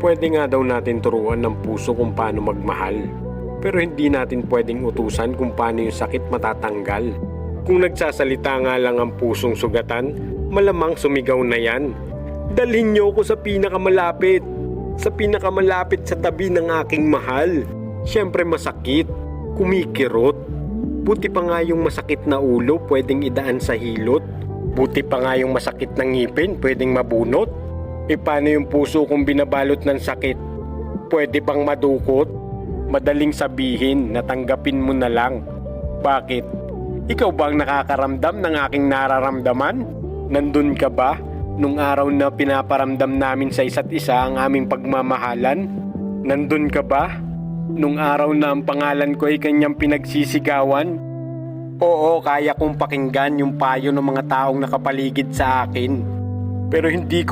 Pwede nga daw natin turuan ng puso kung paano magmahal. Pero hindi natin pwedeng utusan kung paano yung sakit matatanggal. Kung nagsasalita nga lang ang pusong sugatan, malamang sumigaw na yan. Dalhin niyo ako sa pinakamalapit. Sa pinakamalapit sa tabi ng aking mahal. Siyempre masakit. Kumikirot. Buti pa nga yung masakit na ulo pwedeng idaan sa hilot. Buti pa nga yung masakit na ngipin pwedeng mabunot. E paano yung puso kung binabalot ng sakit? Pwede bang madukot? Madaling sabihin na tanggapin mo na lang. Bakit? Ikaw ba ang nakakaramdam ng aking nararamdaman? Nandun ka ba nung araw na pinaparamdam namin sa isa't isa ang aming pagmamahalan? Nandun ka ba nung araw na ang pangalan ko ay kanyang pinagsisigawan? Oo, kaya kong pakinggan yung payo ng mga taong nakapaligid sa akin. Pero hindi ko